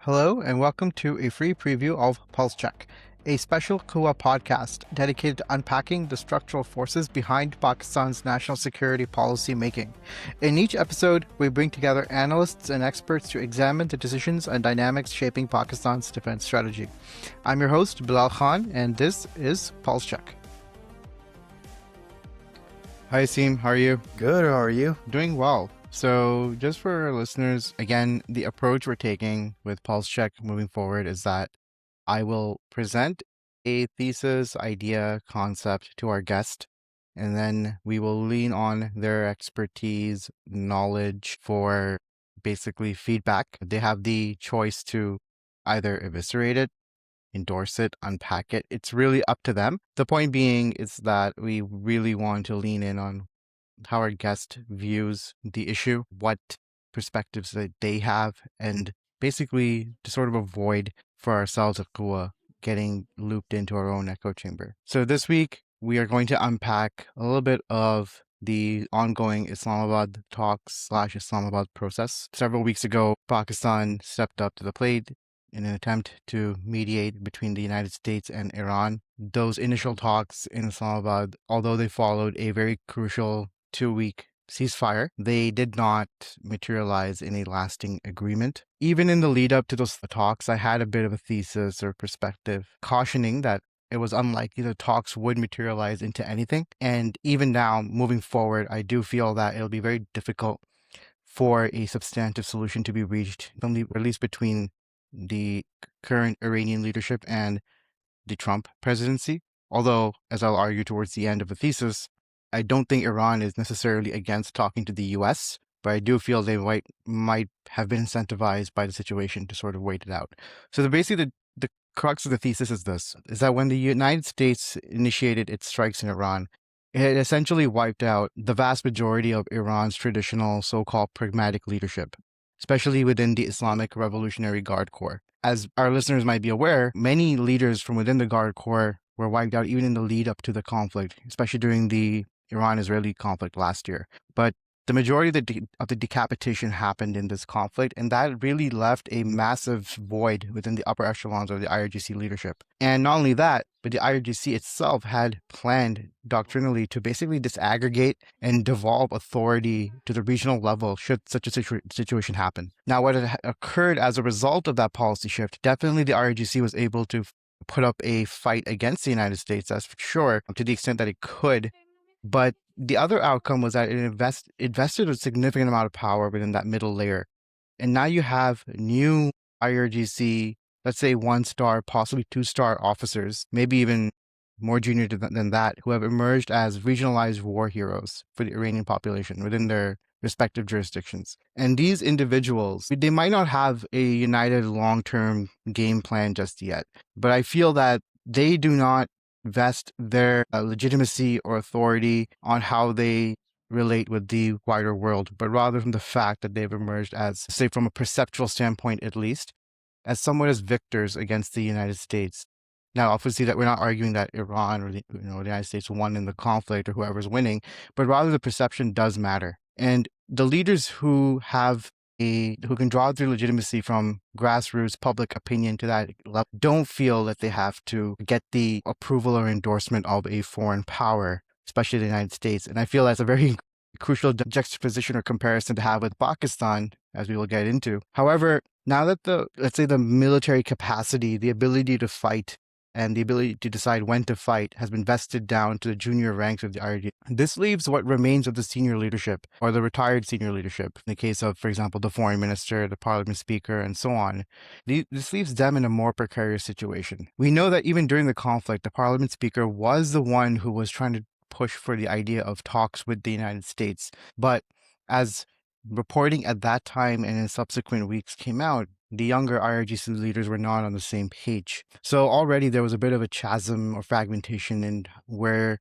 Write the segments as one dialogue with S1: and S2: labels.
S1: Hello, and welcome to a free preview of Pulse Check, a special KUA podcast dedicated to unpacking the structural forces behind Pakistan's national security policy making. In each episode, we bring together analysts and experts to examine the decisions and dynamics shaping Pakistan's defense strategy. I'm your host, Bilal Khan, and this is Pulse Check. Hi, Aseem. How are you?
S2: Good. How are you?
S1: Doing well. So just for our listeners, again, the approach we're taking with Pulse Check moving forward is that I will present a thesis, idea, concept to our guest, and then we will lean on their expertise, knowledge for basically feedback. They have the choice to either eviscerate it, endorse it, unpack it. It's really up to them. The point being is that we really want to lean in on how our guest views the issue, what perspectives that they have, and basically to sort of avoid for ourselves at KUA getting looped into our own echo chamber. So this week, we are going to unpack a little bit of the ongoing Islamabad talks / Islamabad process. Several weeks ago, Pakistan stepped up to the plate in an attempt to mediate between the United States and Iran. Those initial talks in Islamabad, although they followed a very crucial 2-week ceasefire, they did not materialize in a lasting agreement. Even in the lead up to those talks, I had a bit of a thesis or perspective cautioning that it was unlikely the talks would materialize into anything. And even now, moving forward, I do feel that it'll be very difficult for a substantive solution to be reached, at least between the current Iranian leadership and the Trump presidency. Although, as I'll argue towards the end of the thesis, I don't think Iran is necessarily against talking to the US, but I do feel they might have been incentivized by the situation to sort of wait it out. So basically the crux of the thesis is this, is that when the United States initiated its strikes in Iran, it essentially wiped out the vast majority of Iran's traditional so-called pragmatic leadership, especially within the Islamic Revolutionary Guard Corps. As our listeners might be aware, many leaders from within the Guard Corps were wiped out even in the lead up to the conflict, especially during the Iran-Israeli conflict last year. But the majority of the decapitation happened in this conflict, and that really left a massive void within the upper echelons of the IRGC leadership. And not only that, but the IRGC itself had planned doctrinally to basically disaggregate and devolve authority to the regional level should such a situation happen. Now, what had occurred as a result of that policy shift, definitely the IRGC was able to put up a fight against the United States, that's for sure, to the extent that it could. But the other outcome was that it invested a significant amount of power within that middle layer. And now you have new IRGC, let's say 1-star, possibly 2-star officers, maybe even more junior than that, who have emerged as regionalized war heroes for the Iranian population within their respective jurisdictions. And these individuals, they might not have a united long-term game plan just yet, but I feel that they do not vest their legitimacy or authority on how they relate with the wider world, but rather from the fact that they've emerged as, say, from a perceptual standpoint at least, as somewhat as victors against the United States. Now, obviously, that we're not arguing that Iran or the United States won in the conflict or whoever's winning, but rather the perception does matter. And the leaders who can draw their legitimacy from grassroots public opinion to that level don't feel that they have to get the approval or endorsement of a foreign power, especially the United States. And I feel that's a very crucial juxtaposition or comparison to have with Pakistan, as we will get into. However, now that the military capacity, the ability to fight, and the ability to decide when to fight has been vested down to the junior ranks of the IRGC. This leaves what remains of the senior leadership, or the retired senior leadership, in the case of, for example, the foreign minister, the parliament speaker, and so on. This leaves them in a more precarious situation. We know that even during the conflict, the parliament speaker was the one who was trying to push for the idea of talks with the United States. But as reporting at that time and in subsequent weeks came out, the younger IRGC leaders were not on the same page. So already there was a bit of a chasm or fragmentation in where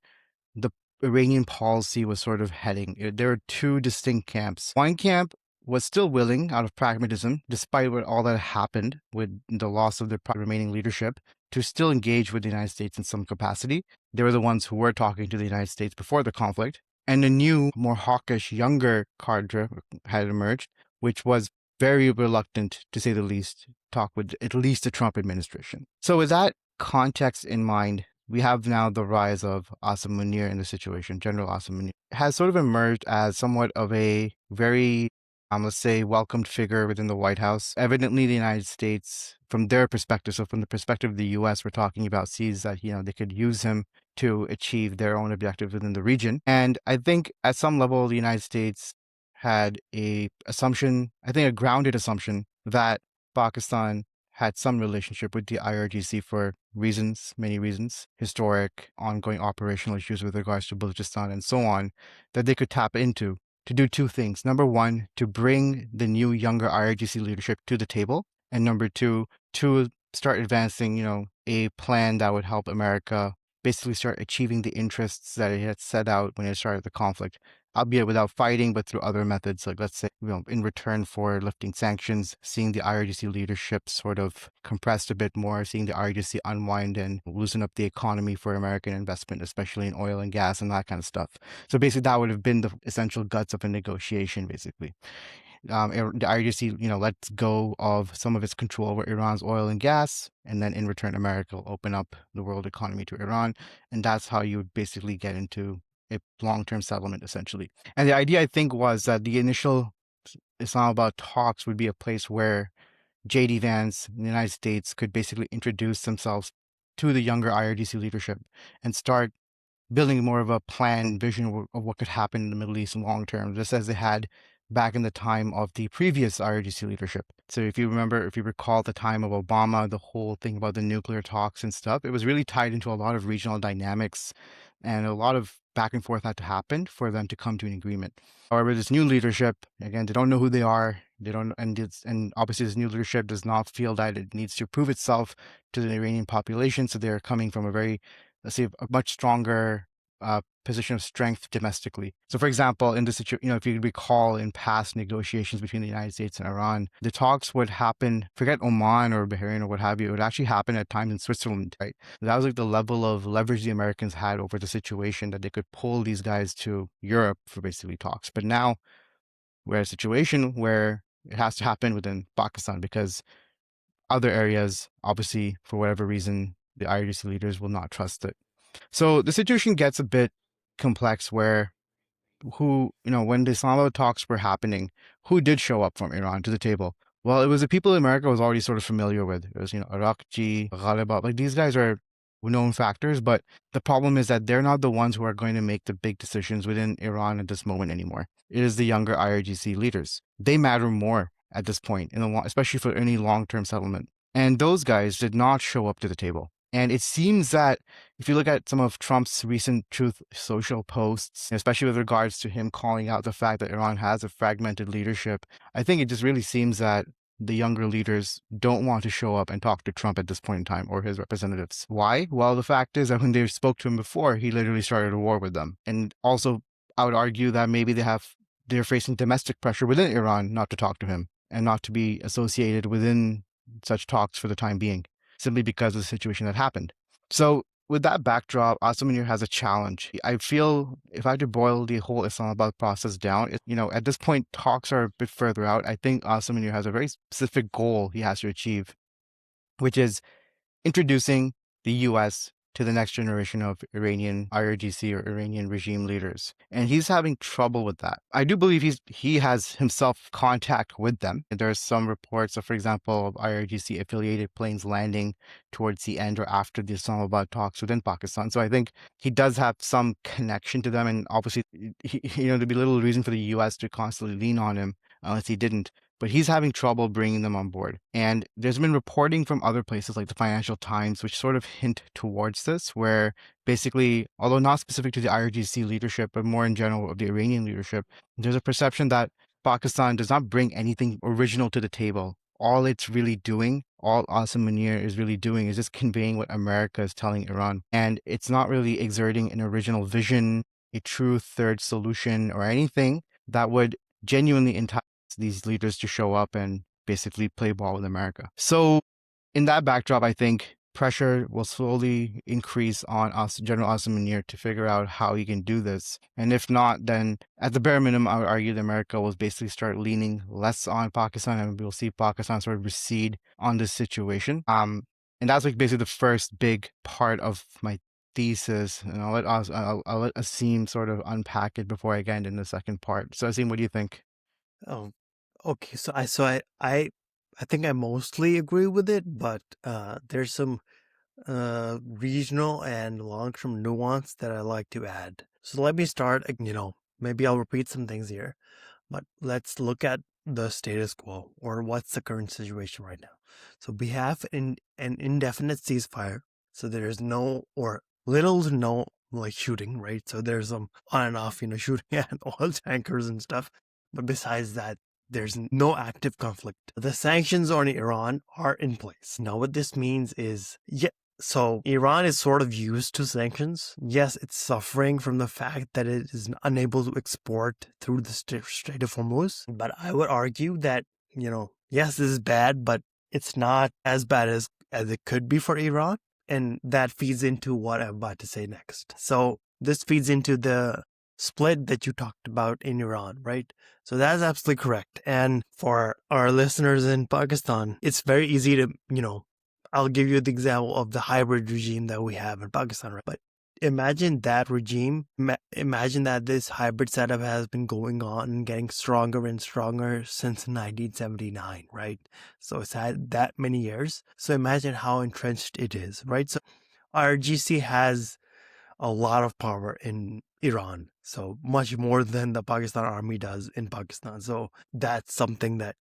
S1: the Iranian policy was sort of heading. There were two distinct camps. One camp was still willing, out of pragmatism, despite all that happened with the loss of the remaining leadership, to still engage with the United States in some capacity. They were the ones who were talking to the United States before the conflict. And a new, more hawkish, younger cadre had emerged, which was very reluctant, to say the least, talk with at least the Trump administration. So with that context in mind, we have now the rise of Asim Munir in the situation. General Asim Munir has sort of emerged as somewhat of a very, let's say, welcomed figure within the White House. Evidently, the United States, from their perspective, so from the perspective of the U.S., we're talking about, sees that, they could use him to achieve their own objectives within the region. And I think at some level, the United States had a assumption, I think a grounded assumption, that Pakistan had some relationship with the IRGC for reasons, many reasons, historic, ongoing operational issues with regards to Balochistan and so on, that they could tap into to do two things. Number one, to bring the new, younger IRGC leadership to the table. And number two, to start advancing, a plan that would help America basically start achieving the interests that it had set out when it started the conflict, albeit without fighting, but through other methods, like, let's say, in return for lifting sanctions, seeing the IRGC leadership sort of compressed a bit more, seeing the IRGC unwind and loosen up the economy for American investment, especially in oil and gas and that kind of stuff. So basically, that would have been the essential guts of a negotiation, basically. The IRGC, lets go of some of its control over Iran's oil and gas, and then in return, America will open up the world economy to Iran, and that's how you would basically get into a long-term settlement, essentially. And the idea, I think, was that the initial Islamabad talks would be a place where J.D. Vance in the United States could basically introduce themselves to the younger IRGC leadership and start building more of a plan, vision of what could happen in the Middle East long term, just as they had back in the time of the previous IRGC leadership. So if you recall the time of Obama, the whole thing about the nuclear talks and stuff, it was really tied into a lot of regional dynamics, and a lot of back and forth had to happen for them to come to an agreement. However, this new leadership, again, they don't know who they are. They don't, and obviously this new leadership does not feel that it needs to prove itself to the Iranian population. So they're coming from a very, let's say, a much stronger position of strength domestically. So, for example, in this situation, if you recall in past negotiations between the United States and Iran, the talks would happen, forget Oman or Bahrain or what have you, it would actually happen at times in Switzerland, right? That was like the level of leverage the Americans had over the situation, that they could pull these guys to Europe for basically talks. But now we're in a situation where it has to happen within Pakistan, because other areas, obviously, for whatever reason, the IRGC leaders will not trust it. So the situation gets a bit complex, where when the Islamabad talks were happening, who did show up from Iran to the table? Well, it was the people America was already sort of familiar with. It was, Arakji, Ghalibab, like these guys are known factors, but the problem is that they're not the ones who are going to make the big decisions within Iran at this moment anymore. It is the younger IRGC leaders. They matter more at this point, especially for any long-term settlement. And those guys did not show up to the table. And it seems that if you look at some of Trump's recent Truth Social posts, especially with regards to him calling out the fact that Iran has a fragmented leadership, I think it just really seems that the younger leaders don't want to show up and talk to Trump at this point in time, or his representatives. Why? Well, the fact is that when they spoke to him before, he literally started a war with them. And also, I would argue that maybe they're facing domestic pressure within Iran not to talk to him and not to be associated within such talks for the time being, simply because of the situation that happened. So with that backdrop, Asim Munir has a challenge. I feel if I had to boil the whole Islamabad process down, at this point, talks are a bit further out. I think Asim Munir has a very specific goal he has to achieve, which is introducing the U.S. to the next generation of Iranian IRGC or Iranian regime leaders. And he's having trouble with that. I do believe he has himself contact with them. And there are some reports of, for example, of IRGC affiliated planes landing towards the end or after the Islamabad talks within Pakistan. So I think he does have some connection to them. And obviously, there'd be little reason for the U.S. to constantly lean on him unless he didn't. But he's having trouble bringing them on board. And there's been reporting from other places like the Financial Times, which sort of hint towards this, where basically, although not specific to the IRGC leadership, but more in general of the Iranian leadership, there's a perception that Pakistan does not bring anything original to the table. All it's really doing, all Asim Munir is really doing, is just conveying what America is telling Iran. And it's not really exerting an original vision, a true third solution, or anything that would genuinely entice these leaders to show up and basically play ball with America. So in that backdrop, I think pressure will slowly increase on us, General Asim Munir, to figure out how he can do this. And if not, then at the bare minimum, I would argue that America will basically start leaning less on Pakistan, and we'll see Pakistan sort of recede on this situation. And that's like basically the first big part of my thesis, and I'll let Aseem sort of unpack it before I get into the second part. So Aseem, what do you think?
S2: Oh, okay. I think I mostly agree with it, but there's some regional and long-term nuance that I like to add. So let me start. Maybe I'll repeat some things here, but let's look at the status quo, or what's the current situation right now. So we have an indefinite ceasefire. So there's no or little to no like shooting, right? So there's some on and off, shooting at oil tankers and stuff. But besides that, there's no active conflict. The sanctions on Iran are in place. Now, what this means is, so Iran is sort of used to sanctions. Yes, it's suffering from the fact that it is unable to export through the Strait of Hormuz. But I would argue that, yes, this is bad, but it's not as bad as it could be for Iran. And that feeds into what I'm about to say next. So this feeds into the split that you talked about in Iran, right? So that's absolutely correct. And for our listeners in Pakistan, it's very easy to, I'll give you the example of the hybrid regime that we have in Pakistan, right? But imagine that regime. Imagine that this hybrid setup has been going on and getting stronger and stronger since 1979, right? So it's had that many years. So imagine how entrenched it is, right? So IRGC has a lot of power in Iran, so much more than the Pakistan army does in Pakistan. So that's something that,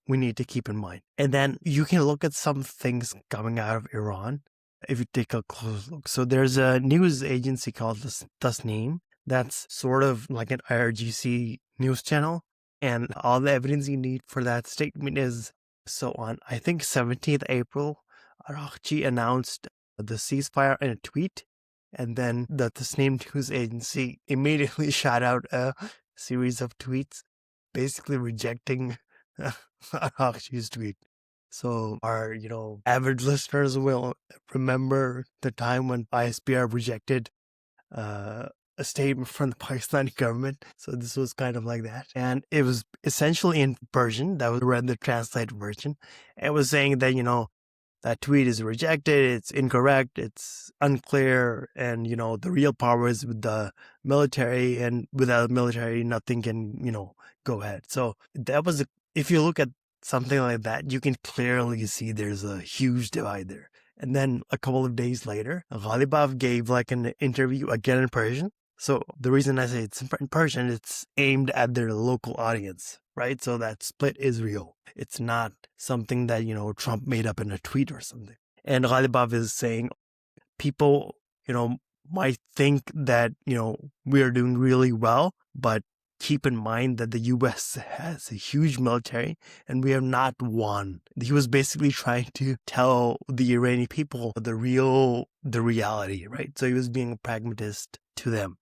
S2: we need to keep in mind. And then you can look at some things coming out of Iran if you take a close look. So there's a news agency called Tasneem that's sort of like an IRGC news channel. And all the evidence you need for that statement is, so on, I think, 17th April, Araghchi announced the ceasefire in a tweet. And then the Tasneem news agency immediately shot out a series of tweets basically rejecting Araghchi's tweet. So our, avid listeners will remember the time when ISPR rejected a statement from the Pakistani government. So this was kind of like that. And it was essentially in Persian. That was read the translated version. It was saying that, that tweet is rejected, it's incorrect, it's unclear, and, the real power is with the military, and without the military, nothing can, go ahead. So that was, if you look at something like that, you can clearly see there's a huge divide there. And then a couple of days later, Ghalibaf gave like an interview again in Persian. So the reason I say it's in Persian, it's aimed at their local audience, right? So that split is real. It's not something that, Trump made up in a tweet or something. And Ghalibaf is saying people, might think that, we are doing really well, but keep in mind that the U.S. has a huge military and we have not won. He was basically trying to tell the Iranian people the reality, right? So he was being a pragmatist to them.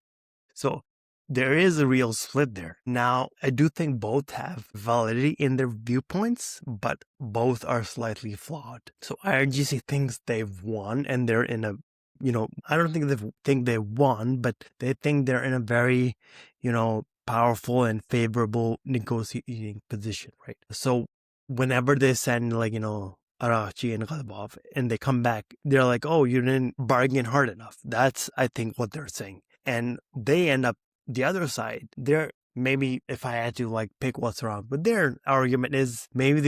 S2: So there is a real split there. Now, I do think both have validity in their viewpoints, but both are slightly flawed. So IRGC thinks they've won and they're in a, I don't think they won, but they think they're in a very, powerful and favorable negotiating position, right? So whenever they send Araghchi and Ghalibaf and they come back, they're like, oh, you didn't bargain hard enough. That's, I think, what they're saying. And they end up the other side. Maybe if I had to pick what's wrong, but their argument is maybe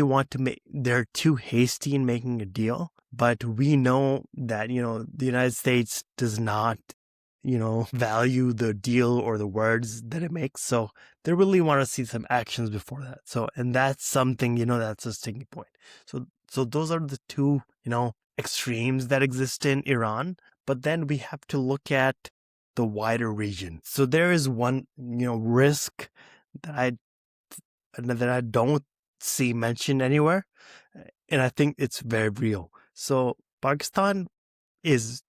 S2: they're too hasty in making a deal. But we know that, the United States does not, value the deal or the words that it makes. So they really want to see some actions before that. So, and that's something, that's a sticking point. So those are the two, extremes that exist in Iran. But then we have to look at the wider region. So there is one, risk that I don't see mentioned anywhere, and I think it's very real. So Pakistan is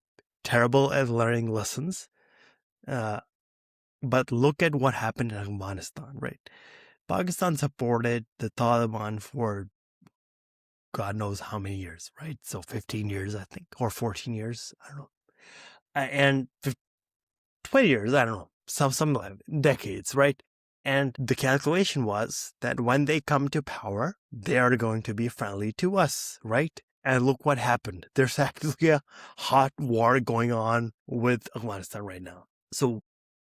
S2: terrible at learning lessons, but look at what happened in Afghanistan, right? Pakistan supported the Taliban for God knows how many years, right? So 15 years, I think, or 14 years, I don't know. And 20 years, I don't know, some like decades, right? And the calculation was that when they come to power, they are going to be friendly to us, right? And look what happened. There's actually a hot war going on with Afghanistan right now. So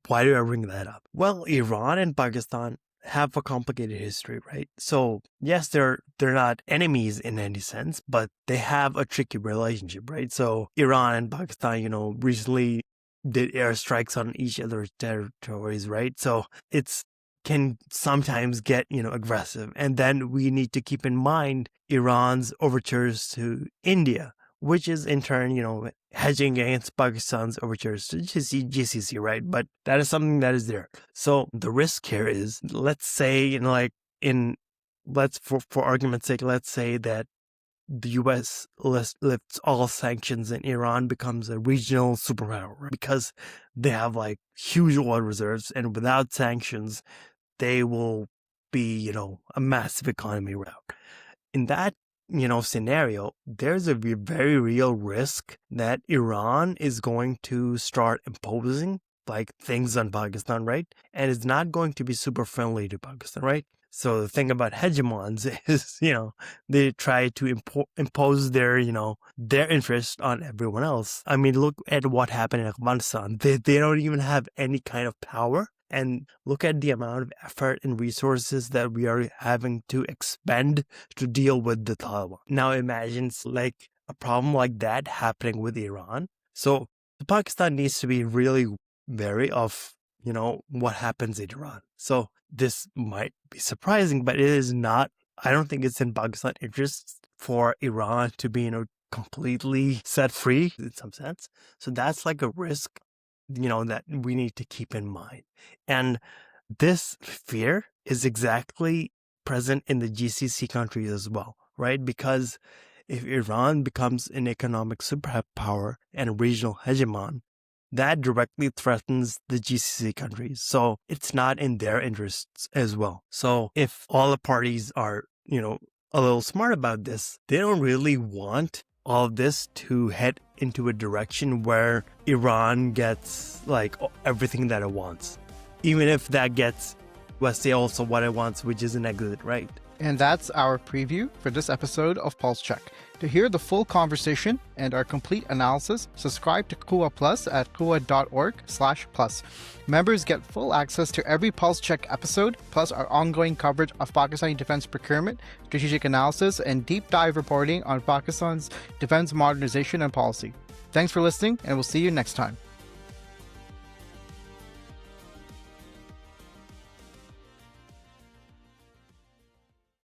S2: why do I bring that up? Well, Iran and Pakistan have a complicated history, right? So yes, they're not enemies in any sense, but they have a tricky relationship, right? So Iran and Pakistan, recently did airstrikes on each other's territories, right? So it's can sometimes get, aggressive. And then we need to keep in mind Iran's overtures to India, which is in turn, hedging against Pakistan's overtures to GCC, right? But that is something that is there. So the risk here is, let's say, for argument's sake, let's say that the U.S. lifts all sanctions and Iran becomes a regional superpower, right? Because they have huge oil reserves, and without sanctions, they will be, a massive economy route. In that, scenario, there's a very real risk that Iran is going to start imposing things on Pakistan, right? And it's not going to be super friendly to Pakistan, right? So the thing about hegemons is, they try to impose their interest on everyone else. I mean, look at what happened in Afghanistan. They don't even have any kind of power. And look at the amount of effort and resources that we are having to expend to deal with the Taliban. Now imagine a problem like that happening with Iran. So Pakistan needs to be really wary of, what happens in Iran. So this might be surprising, but it is not. I don't think it's in Pakistan's interest for Iran to be, completely set free in some sense. So that's a risk that we need to keep in mind. And this fear is exactly present in the GCC countries as well, right? Because if Iran becomes an economic superpower and a regional hegemon, that directly threatens the GCC countries. So it's not in their interests as well. So if all the parties are, a little smart about this, they don't really want all of this to head into a direction where Iran gets everything that it wants. Even if that gets, let's say, also what it wants, which is an exit, right?
S1: And that's our preview for this episode of Pulse Check. To hear the full conversation and our complete analysis, subscribe to KUA Plus at kua.org/plus. Members get full access to every Pulse Check episode, plus our ongoing coverage of Pakistani defense procurement, strategic analysis, and deep dive reporting on Pakistan's defense modernization and policy. Thanks for listening, and we'll see you next time.